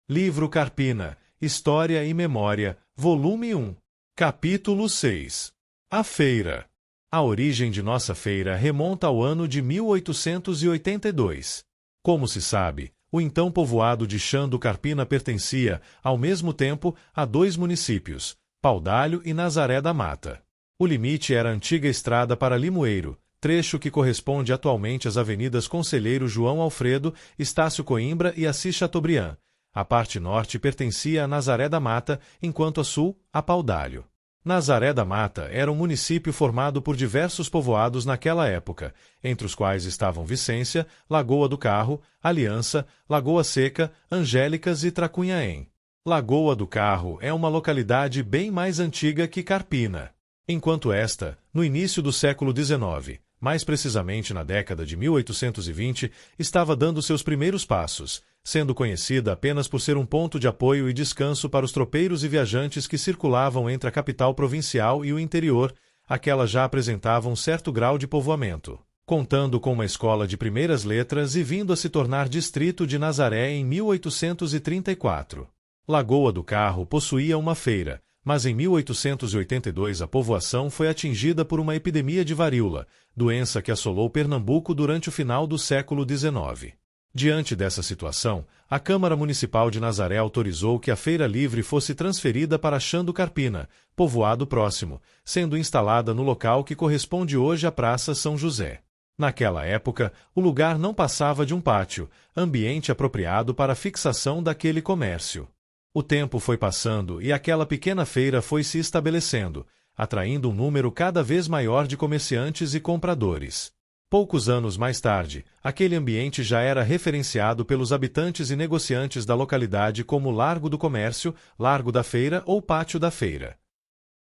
Livro Carpina, História e Memória, Volume 1. Capítulo 6. A Feira. A origem de nossa feira remonta ao ano de 1882. Como se sabe, o então povoado de Chã do Carpina pertencia, ao mesmo tempo, a dois municípios, Paudalho e Nazaré da Mata. O limite era a antiga estrada para Limoeiro, trecho que corresponde atualmente às avenidas Conselheiro João Alfredo, Estácio Coimbra e Assis Chateaubriand. A parte norte pertencia a Nazaré da Mata, enquanto a sul, a Paudalho. Nazaré da Mata era um município formado por diversos povoados naquela época, entre os quais estavam Vicência, Lagoa do Carro, Aliança, Lagoa Seca, Angélicas e Tracunhaém. Lagoa do Carro é uma localidade bem mais antiga que Carpina. Enquanto esta, no início do século XIX, mais precisamente na década de 1820, estava dando seus primeiros passos, sendo conhecida apenas por ser um ponto de apoio e descanso para os tropeiros e viajantes que circulavam entre a capital provincial e o interior, aquela já apresentava um certo grau de povoamento, contando com uma escola de primeiras letras e vindo a se tornar distrito de Nazaré em 1834. Lagoa do Carro possuía uma feira, mas em 1882 a povoação foi atingida por uma epidemia de varíola, doença que assolou Pernambuco durante o final do século XIX. Diante dessa situação, a Câmara Municipal de Nazaré autorizou que a Feira Livre fosse transferida para Chã do Carpina, povoado próximo, sendo instalada no local que corresponde hoje à Praça São José. Naquela época, o lugar não passava de um pátio, ambiente apropriado para a fixação daquele comércio. O tempo foi passando e aquela pequena feira foi se estabelecendo, atraindo um número cada vez maior de comerciantes e compradores. Poucos anos mais tarde, aquele ambiente já era referenciado pelos habitantes e negociantes da localidade como Largo do Comércio, Largo da Feira ou Pátio da Feira.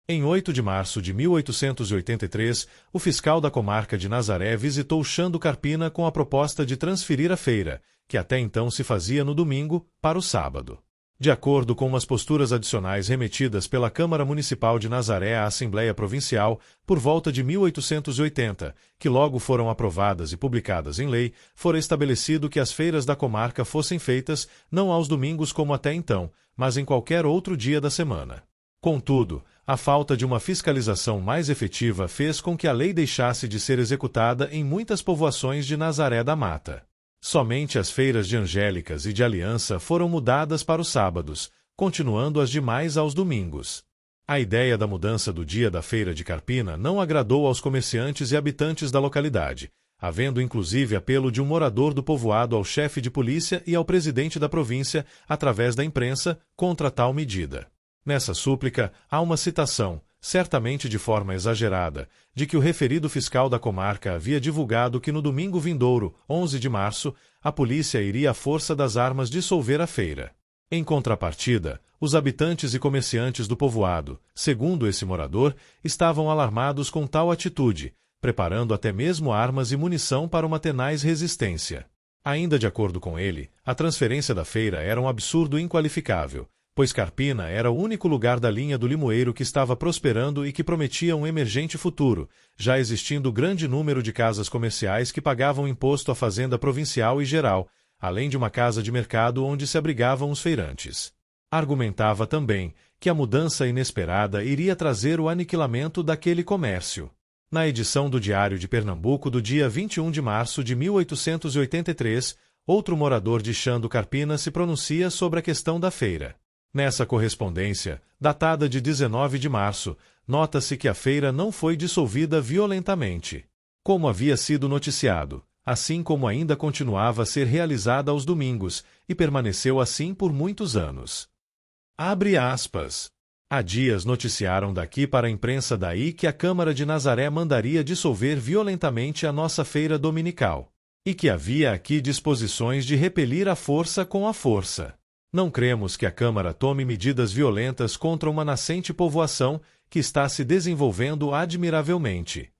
Em 8 de março de 1883, o fiscal da comarca de Nazaré visitou Chã do Carpina com a proposta de transferir a feira, que até então se fazia no domingo, para o sábado. De acordo com umas posturas adicionais remetidas pela Câmara Municipal de Nazaré à Assembleia Provincial, por volta de 1880, que logo foram aprovadas e publicadas em lei, fora estabelecido que as feiras da comarca fossem feitas não aos domingos como até então, mas em qualquer outro dia da semana. Contudo, a falta de uma fiscalização mais efetiva fez com que a lei deixasse de ser executada em muitas povoações de Nazaré da Mata. Somente as feiras de Angélicas e de Aliança foram mudadas para os sábados, continuando as demais aos domingos. A ideia da mudança do dia da Feira de Carpina não agradou aos comerciantes e habitantes da localidade, havendo inclusive apelo de um morador do povoado ao chefe de polícia e ao presidente da província, através da imprensa, contra tal medida. Nessa súplica, há uma citação, certamente de forma exagerada, de que o referido fiscal da comarca havia divulgado que no domingo vindouro, 11 de março, a polícia iria à força das armas dissolver a feira. Em contrapartida, os habitantes e comerciantes do povoado, segundo esse morador, estavam alarmados com tal atitude, preparando até mesmo armas e munição para uma tenaz resistência. Ainda de acordo com ele, a transferência da feira era um absurdo inqualificável, pois Carpina era o único lugar da linha do Limoeiro que estava prosperando e que prometia um emergente futuro, já existindo grande número de casas comerciais que pagavam imposto à fazenda provincial e geral, além de uma casa de mercado onde se abrigavam os feirantes. Argumentava também que a mudança inesperada iria trazer o aniquilamento daquele comércio. Na edição do Diário de Pernambuco do dia 21 de março de 1883, outro morador de Chã do Carpina se pronuncia sobre a questão da feira. Nessa correspondência, datada de 19 de março, nota-se que a feira não foi dissolvida violentamente, como havia sido noticiado, assim como ainda continuava a ser realizada aos domingos, e permaneceu assim por muitos anos. Abre aspas. Há dias noticiaram daqui para a imprensa daí que a Câmara de Nazaré mandaria dissolver violentamente a nossa feira dominical, e que havia aqui disposições de repelir a força com a força. Não cremos que a Câmara tome medidas violentas contra uma nascente povoação que está se desenvolvendo admiravelmente.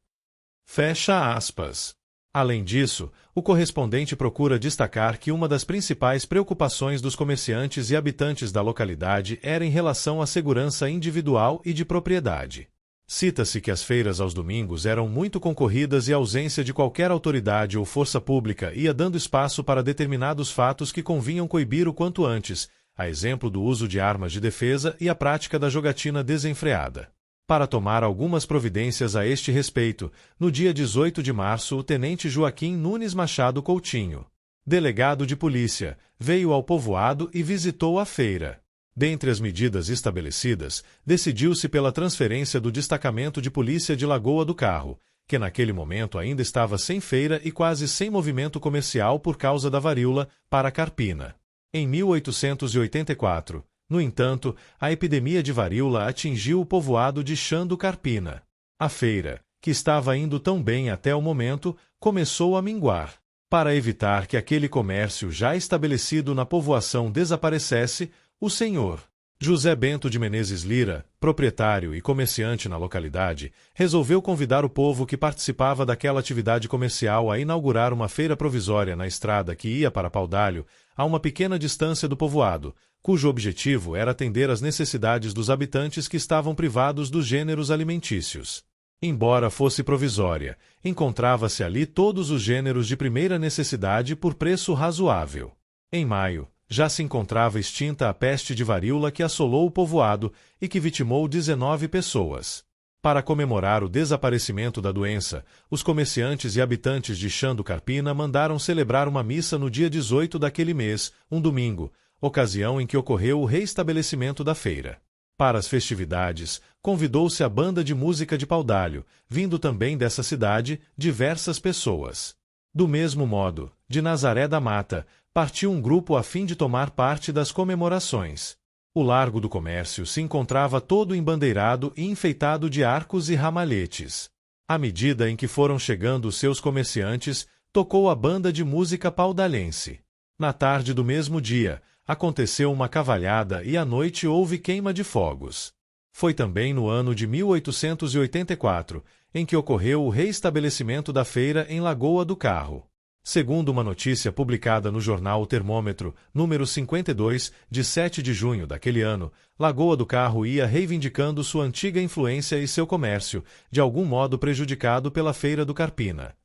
Fecha aspas. Além disso, o correspondente procura destacar que uma das principais preocupações dos comerciantes e habitantes da localidade era em relação à segurança individual e de propriedade. Cita-se que as feiras aos domingos eram muito concorridas e a ausência de qualquer autoridade ou força pública ia dando espaço para determinados fatos que convinham coibir o quanto antes, a exemplo do uso de armas de defesa e a prática da jogatina desenfreada. Para tomar algumas providências a este respeito, no dia 18 de março, o tenente Joaquim Nunes Machado Coutinho, delegado de polícia, veio ao povoado e visitou a feira. Dentre as medidas estabelecidas, decidiu-se pela transferência do destacamento de polícia de Lagoa do Carro, que naquele momento ainda estava sem feira e quase sem movimento comercial por causa da varíola, para Carpina. Em 1884, no entanto, a epidemia de varíola atingiu o povoado de Chã do Carpina. A feira, que estava indo tão bem até o momento, começou a minguar. Para evitar que aquele comércio já estabelecido na povoação desaparecesse, o senhor José Bento de Menezes Lira, proprietário e comerciante na localidade, resolveu convidar o povo que participava daquela atividade comercial a inaugurar uma feira provisória na estrada que ia para Paudalho, a uma pequena distância do povoado, cujo objetivo era atender às necessidades dos habitantes que estavam privados dos gêneros alimentícios. Embora fosse provisória, encontrava-se ali todos os gêneros de primeira necessidade por preço razoável. Em maio, já se encontrava extinta a peste de varíola que assolou o povoado e que vitimou 19 pessoas. Para comemorar o desaparecimento da doença, os comerciantes e habitantes de Chã do Carpina mandaram celebrar uma missa no dia 18 daquele mês, um domingo, ocasião em que ocorreu o reestabelecimento da feira. Para as festividades, convidou-se a banda de música de Paudalho, vindo também dessa cidade, diversas pessoas. Do mesmo modo, de Nazaré da Mata, partiu um grupo a fim de tomar parte das comemorações. O Largo do Comércio se encontrava todo embandeirado e enfeitado de arcos e ramalhetes. À medida em que foram chegando os seus comerciantes, tocou a banda de música paudalense. Na tarde do mesmo dia, aconteceu uma cavalhada e à noite houve queima de fogos. Foi também no ano de 1884, em que ocorreu o reestabelecimento da feira em Lagoa do Carro. Segundo uma notícia publicada no jornal O Termômetro, número 52, de 7 de junho daquele ano, Lagoa do Carro ia reivindicando sua antiga influência e seu comércio, de algum modo prejudicado pela Feira do Carpina.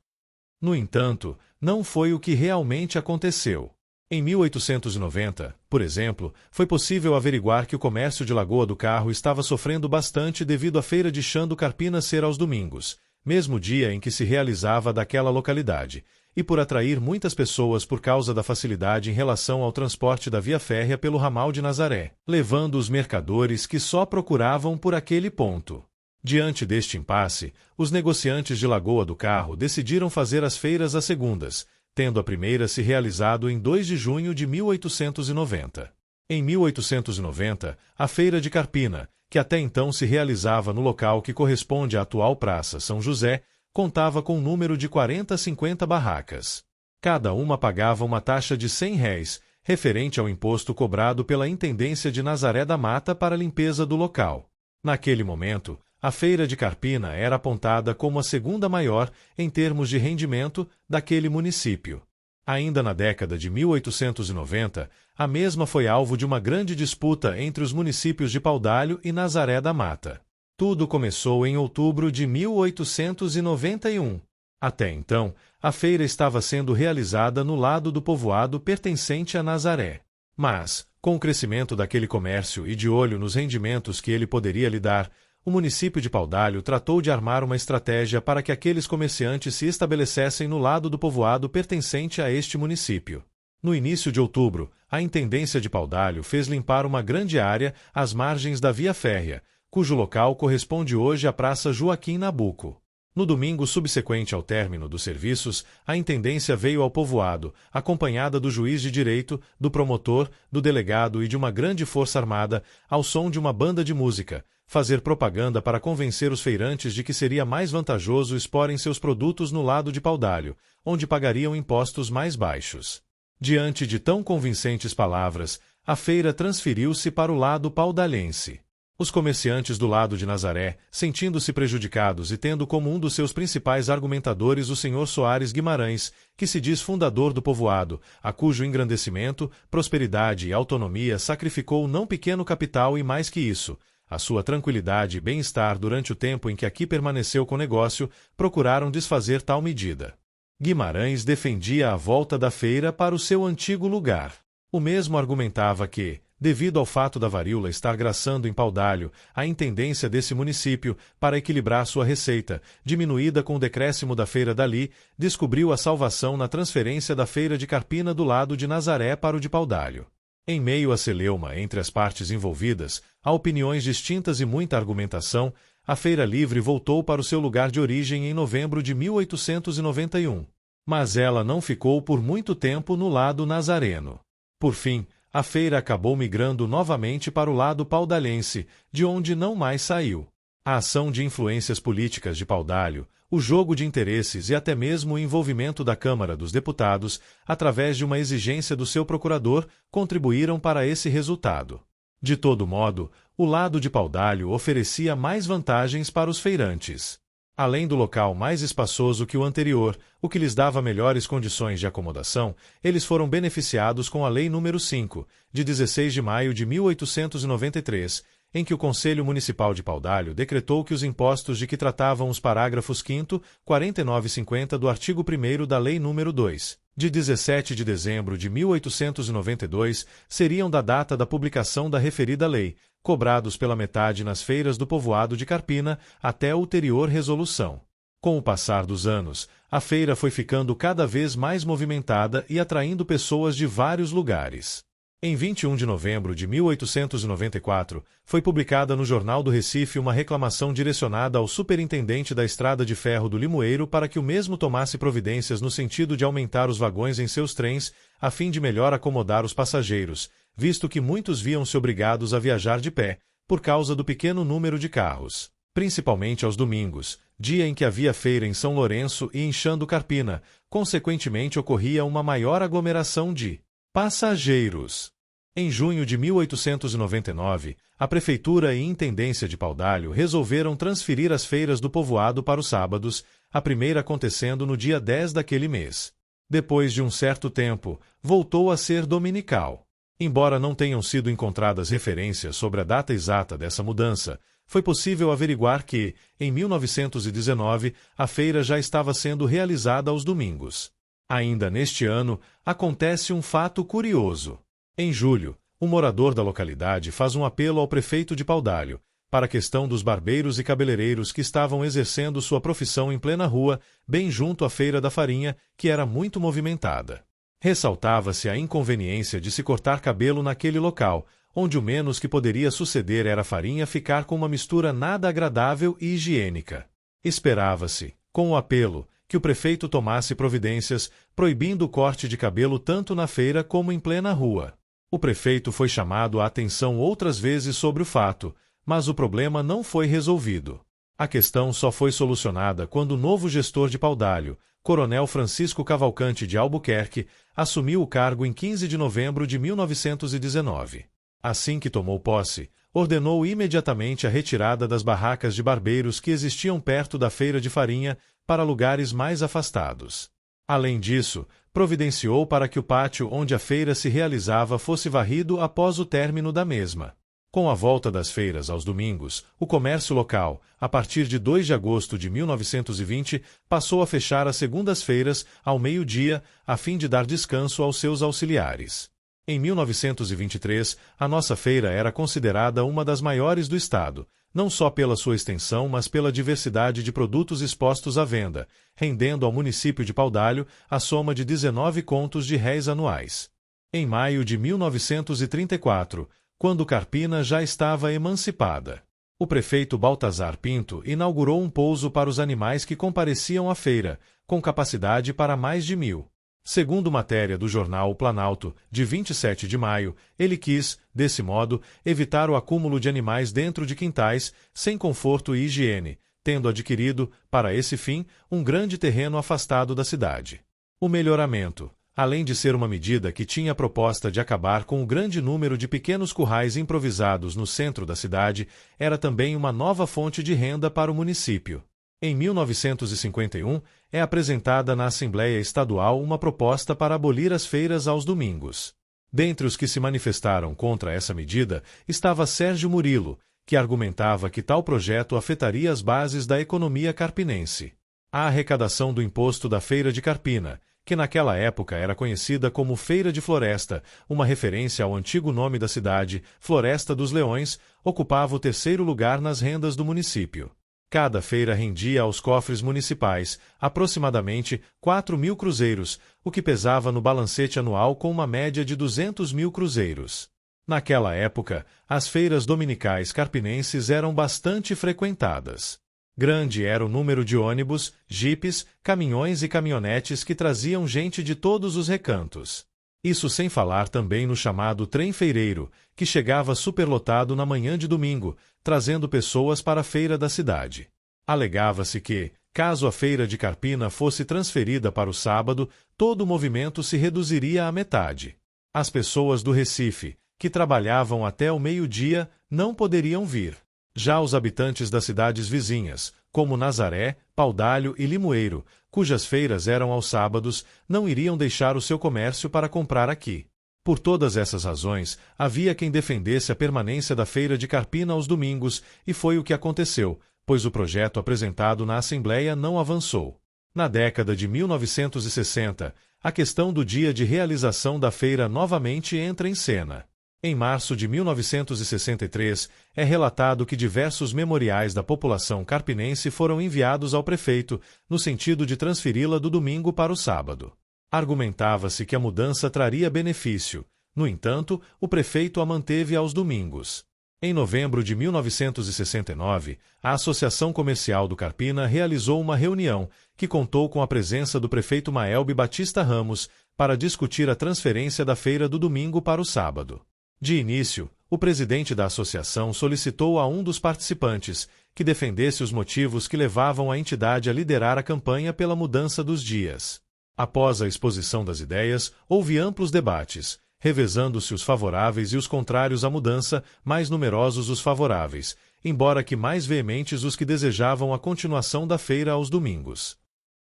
No entanto, não foi o que realmente aconteceu. Em 1890, por exemplo, foi possível averiguar que o comércio de Lagoa do Carro estava sofrendo bastante devido à Feira de Chã do Carpina ser aos domingos, mesmo dia em que se realizava daquela localidade, e por atrair muitas pessoas por causa da facilidade em relação ao transporte da via férrea pelo ramal de Nazaré, levando os mercadores que só procuravam por aquele ponto. Diante deste impasse, os negociantes de Lagoa do Carro decidiram fazer as feiras às segundas, tendo a primeira se realizado em 2 de junho de 1890. Em 1890, a Feira de Carpina, que até então se realizava no local que corresponde à atual Praça São José, contava com um número de 40 a 50 barracas. Cada uma pagava uma taxa de R$100, referente ao imposto cobrado pela Intendência de Nazaré da Mata para a limpeza do local. Naquele momento, a Feira de Carpina era apontada como a segunda maior, em termos de rendimento, daquele município. Ainda na década de 1890, a mesma foi alvo de uma grande disputa entre os municípios de Paudalho e Nazaré da Mata. Tudo começou em outubro de 1891. Até então, a feira estava sendo realizada no lado do povoado pertencente a Nazaré. Mas, com o crescimento daquele comércio e de olho nos rendimentos que ele poderia lhe dar, o município de Paudalho tratou de armar uma estratégia para que aqueles comerciantes se estabelecessem no lado do povoado pertencente a este município. No início de outubro, a Intendência de Paudalho fez limpar uma grande área às margens da via férrea, cujo local corresponde hoje à Praça Joaquim Nabuco. No domingo subsequente ao término dos serviços, a intendência veio ao povoado, acompanhada do juiz de direito, do promotor, do delegado e de uma grande força armada, ao som de uma banda de música, fazer propaganda para convencer os feirantes de que seria mais vantajoso exporem seus produtos no lado de Paudalho, onde pagariam impostos mais baixos. Diante de tão convincentes palavras, a feira transferiu-se para o lado paudalhense. Os comerciantes do lado de Nazaré, sentindo-se prejudicados e tendo como um dos seus principais argumentadores o Sr. Soares Guimarães, que se diz fundador do povoado, a cujo engrandecimento, prosperidade e autonomia sacrificou não pequeno capital e mais que isso, a sua tranquilidade e bem-estar durante o tempo em que aqui permaneceu com o negócio, procuraram desfazer tal medida. Guimarães defendia a volta da feira para o seu antigo lugar. O mesmo argumentava que, Devido ao fato da varíola estar graçando em Paudalho, a intendência desse município, para equilibrar sua receita, diminuída com o decréscimo da feira dali, descobriu a salvação na transferência da feira de Carpina do lado de Nazaré para o de Paudalho. Em meio à celeuma entre as partes envolvidas, há opiniões distintas e muita argumentação, a Feira Livre voltou para o seu lugar de origem em novembro de 1891. Mas ela não ficou por muito tempo no lado nazareno. Por fim, a feira acabou migrando novamente para o lado paudalhense, de onde não mais saiu. A ação de influências políticas de Paudalho, o jogo de interesses e até mesmo o envolvimento da Câmara dos Deputados, através de uma exigência do seu procurador, contribuíram para esse resultado. De todo modo, o lado de Paudalho oferecia mais vantagens para os feirantes. Além do local mais espaçoso que o anterior, o que lhes dava melhores condições de acomodação, eles foram beneficiados com a Lei nº 5, de 16 de maio de 1893, em que o Conselho Municipal de Paudalho decretou que os impostos de que tratavam os parágrafos 5º, 49 e 50 do artigo 1º da Lei nº 2, de 17 de dezembro de 1892, seriam da data da publicação da referida lei, cobrados pela metade nas feiras do povoado de Carpina até a ulterior resolução. Com o passar dos anos, a feira foi ficando cada vez mais movimentada e atraindo pessoas de vários lugares. Em 21 de novembro de 1894, foi publicada no Jornal do Recife uma reclamação direcionada ao superintendente da Estrada de Ferro do Limoeiro para que o mesmo tomasse providências no sentido de aumentar os vagões em seus trens, a fim de melhor acomodar os passageiros, visto que muitos viam-se obrigados a viajar de pé, por causa do pequeno número de carros, principalmente aos domingos, dia em que havia feira em São Lourenço e em Xando Carpina, consequentemente ocorria uma maior aglomeração de passageiros. Em junho de 1899, a Prefeitura e Intendência de Paudalho resolveram transferir as feiras do povoado para os sábados, a primeira acontecendo no dia 10 daquele mês. Depois de um certo tempo, voltou a ser dominical. Embora não tenham sido encontradas referências sobre a data exata dessa mudança, foi possível averiguar que, em 1919, a feira já estava sendo realizada aos domingos. Ainda neste ano, acontece um fato curioso. Em julho, um morador da localidade faz um apelo ao prefeito de Paudalho, para a questão dos barbeiros e cabeleireiros que estavam exercendo sua profissão em plena rua, bem junto à Feira da Farinha, que era muito movimentada. Ressaltava-se a inconveniência de se cortar cabelo naquele local, onde o menos que poderia suceder era a farinha ficar com uma mistura nada agradável e higiênica. Esperava-se, com o apelo, que o prefeito tomasse providências, proibindo o corte de cabelo tanto na feira como em plena rua. O prefeito foi chamado à atenção outras vezes sobre o fato, mas o problema não foi resolvido. A questão só foi solucionada quando o novo gestor de Paudalho, Coronel Francisco Cavalcante de Albuquerque, assumiu o cargo em 15 de novembro de 1919. Assim que tomou posse, ordenou imediatamente a retirada das barracas de barbeiros que existiam perto da feira de farinha para lugares mais afastados. Além disso, providenciou para que o pátio onde a feira se realizava fosse varrido após o término da mesma. Com a volta das feiras aos domingos, o comércio local, a partir de 2 de agosto de 1920, passou a fechar às segundas-feiras, ao meio-dia, a fim de dar descanso aos seus auxiliares. Em 1923, a nossa feira era considerada uma das maiores do estado, não só pela sua extensão, mas pela diversidade de produtos expostos à venda, rendendo ao município de Paudalho a soma de 19 contos de réis anuais. Em maio de 1934, quando Carpina já estava emancipada, o prefeito Baltazar Pinto inaugurou um pouso para os animais que compareciam à feira, com capacidade para mais de 1.000. Segundo matéria do jornal O Planalto, de 27 de maio, ele quis, desse modo, evitar o acúmulo de animais dentro de quintais, sem conforto e higiene, tendo adquirido, para esse fim, um grande terreno afastado da cidade. O melhoramento, além de ser uma medida que tinha a proposta de acabar com o grande número de pequenos currais improvisados no centro da cidade, era também uma nova fonte de renda para o município. Em 1951, é apresentada na Assembleia Estadual uma proposta para abolir as feiras aos domingos. Dentre os que se manifestaram contra essa medida estava Sérgio Murilo, que argumentava que tal projeto afetaria as bases da economia carpinense. A arrecadação do imposto da Feira de Carpina, que naquela época era conhecida como Feira de Floresta, uma referência ao antigo nome da cidade, Floresta dos Leões, ocupava o terceiro lugar nas rendas do município. Cada feira rendia aos cofres municipais aproximadamente 4.000 cruzeiros, o que pesava no balancete anual com uma média de 200.000 cruzeiros. Naquela época, as feiras dominicais carpinenses eram bastante frequentadas. Grande era o número de ônibus, jipes, caminhões e caminhonetes que traziam gente de todos os recantos. Isso sem falar também no chamado trem feireiro, que chegava superlotado na manhã de domingo, trazendo pessoas para a feira da cidade. Alegava-se que, caso a feira de Carpina fosse transferida para o sábado, todo o movimento se reduziria à metade. As pessoas do Recife, que trabalhavam até o meio-dia, não poderiam vir. Já os habitantes das cidades vizinhas, como Nazaré, Paudalho e Limoeiro, cujas feiras eram aos sábados, não iriam deixar o seu comércio para comprar aqui. Por todas essas razões, havia quem defendesse a permanência da feira de Carpina aos domingos, e foi o que aconteceu, pois o projeto apresentado na Assembleia não avançou. Na década de 1960, a questão do dia de realização da feira novamente entra em cena. Em março de 1963, é relatado que diversos memoriais da população carpinense foram enviados ao prefeito, no sentido de transferi-la do domingo para o sábado. Argumentava-se que a mudança traria benefício. No entanto, o prefeito a manteve aos domingos. Em novembro de 1969, a Associação Comercial do Carpina realizou uma reunião, que contou com a presença do prefeito Maelbe Batista Ramos, para discutir a transferência da feira do domingo para o sábado. De início, o presidente da associação solicitou a um dos participantes que defendesse os motivos que levavam a entidade a liderar a campanha pela mudança dos dias. Após a exposição das ideias, houve amplos debates, revezando-se os favoráveis e os contrários à mudança, mais numerosos os favoráveis, embora que mais veementes os que desejavam a continuação da feira aos domingos.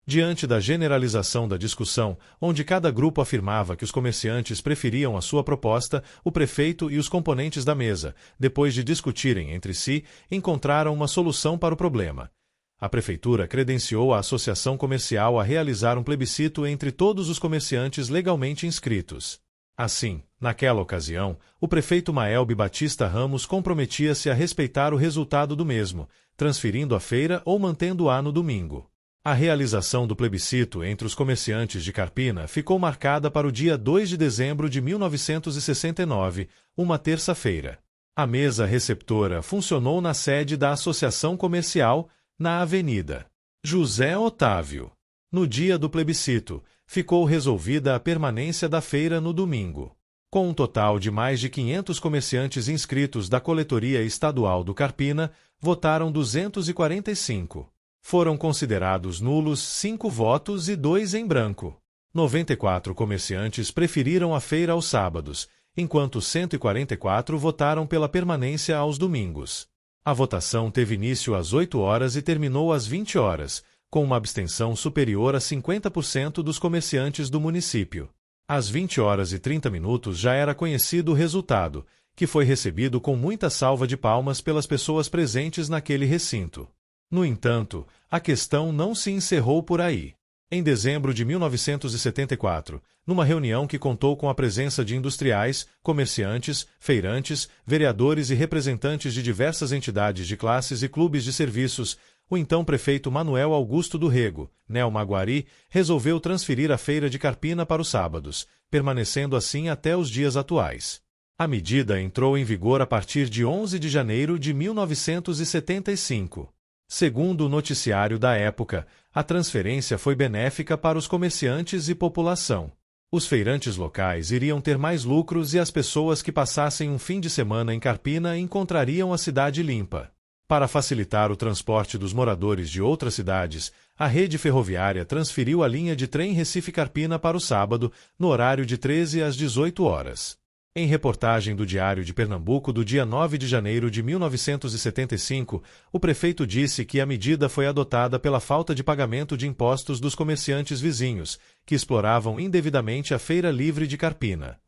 Diante da generalização da discussão, onde cada grupo afirmava que os comerciantes preferiam a sua proposta, o prefeito e os componentes da mesa, depois de discutirem entre si, encontraram uma solução para o problema. A prefeitura credenciou a associação comercial a realizar um plebiscito entre todos os comerciantes legalmente inscritos. Assim, naquela ocasião, o prefeito Maelbe Batista Ramos comprometia-se a respeitar o resultado do mesmo, transferindo a feira ou mantendo-a no domingo. A realização do plebiscito entre os comerciantes de Carpina ficou marcada para o dia 2 de dezembro de 1969, uma terça-feira. A mesa receptora funcionou na sede da Associação Comercial, na Avenida José Otávio. No dia do plebiscito, ficou resolvida a permanência da feira no domingo. Com um total de mais de 500 comerciantes inscritos da Coletoria Estadual do Carpina, votaram 245. Foram considerados nulos 5 votos e 2 em branco. 94 comerciantes preferiram a feira aos sábados, enquanto 144 votaram pela permanência aos domingos. A votação teve início às 8 horas e terminou às 20 horas, com uma abstenção superior a 50% dos comerciantes do município. Às 20 horas e 30 minutos já era conhecido o resultado, que foi recebido com muita salva de palmas pelas pessoas presentes naquele recinto. No entanto, a questão não se encerrou por aí. Em dezembro de 1974, numa reunião que contou com a presença de industriais, comerciantes, feirantes, vereadores e representantes de diversas entidades de classes e clubes de serviços, o então prefeito Manuel Augusto do Rego, Nel Maguari, resolveu transferir a feira de Carpina para os sábados, permanecendo assim até os dias atuais. A medida entrou em vigor a partir de 11 de janeiro de 1975. Segundo o noticiário da época, a transferência foi benéfica para os comerciantes e população. Os feirantes locais iriam ter mais lucros e as pessoas que passassem um fim de semana em Carpina encontrariam a cidade limpa. Para facilitar o transporte dos moradores de outras cidades, a rede ferroviária transferiu a linha de trem Recife-Carpina para o sábado, no horário de 13 às 18 horas. Em reportagem do Diário de Pernambuco do dia 9 de janeiro de 1975, o prefeito disse que a medida foi adotada pela falta de pagamento de impostos dos comerciantes vizinhos, que exploravam indevidamente a Feira Livre de Carpina.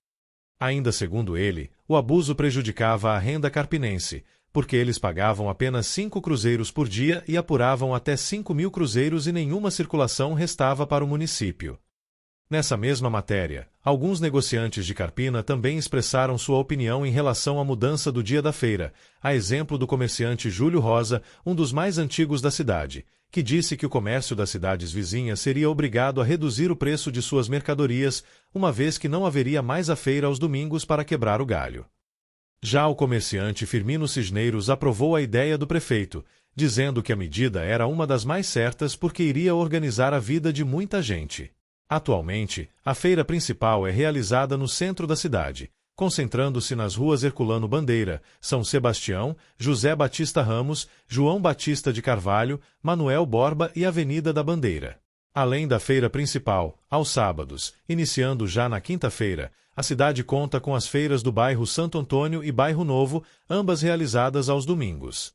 Ainda segundo ele, o abuso prejudicava a renda carpinense, porque eles pagavam apenas 5 cruzeiros por dia e apuravam até 5.000 cruzeiros e nenhuma circulação restava para o município. Nessa mesma matéria, alguns negociantes de Carpina também expressaram sua opinião em relação à mudança do dia da feira, a exemplo do comerciante Júlio Rosa, um dos mais antigos da cidade, que disse que o comércio das cidades vizinhas seria obrigado a reduzir o preço de suas mercadorias, uma vez que não haveria mais a feira aos domingos para quebrar o galho. Já o comerciante Firmino Cisneiros aprovou a ideia do prefeito, dizendo que a medida era uma das mais certas porque iria organizar a vida de muita gente. Atualmente, a feira principal é realizada no centro da cidade, concentrando-se nas ruas Herculano Bandeira, São Sebastião, José Batista Ramos, João Batista de Carvalho, Manuel Borba e Avenida da Bandeira. Além da feira principal, aos sábados, iniciando já na quinta-feira, a cidade conta com as feiras do bairro Santo Antônio e Bairro Novo, ambas realizadas aos domingos.